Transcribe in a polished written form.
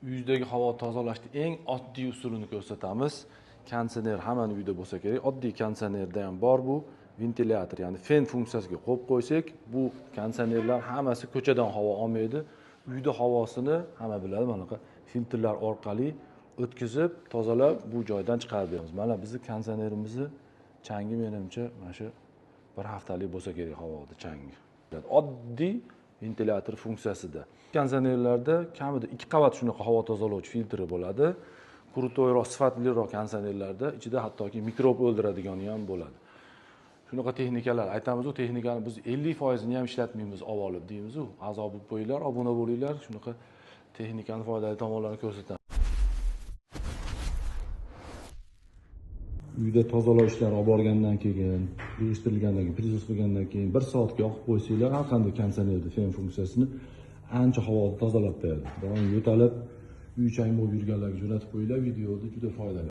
Uydagi havo tozalashning eng oddiy usulini ko'rsatamiz. Konditsioner hammani uyda bo'lsa kerak. Oddiy konditsionerda ham bor bu ventilyator, ya'ni fen funksiyasiga qo'yib qo'ysak, bu konditsionerlar hammasi ko'chadan havo olmaydi. Uyda havosini hamma biladi, mana bunaqa filtrlar orqali o'tkazib, tozalab bu joydan chiqarib beramiz. Mana bizning konditsionerimizni changi menimcha mana shu bir haftalik bo'lsa kerak havoda changi. Oddiy ventilyator funksiyasida. Konditsionerlarda kamida 2 qavat shunaqa havo tozalovchi filtri bo'ladi. Krutoyroq, sifatliroq konditsionerlarda ichida hattoki mikrob o'ldiradigani ham bo'ladi. Shunaqa texnikalar aytamiz, u texnikani biz 50% ni ham ishlatmaymiz, olib deymiz-ku. A'zo bo'lib qo'yinglar, obuna bo'linglar, shunaqa texnikani foydali tomonlarini ko'rsatamiz. Uyda tozalash ishlari olib borgandan keyin, yig'ishtirilgandan keyin, prizos qilgandan keyin 1 soatga yoqib qo'ysanglar, har qanday konditsionerda fen funksiyasini ancha havoni tozalab beradi. Doim yo'talib, uy chang bo'lib yurganlarga jo'natib qo'yinglar, videoda juda foydali.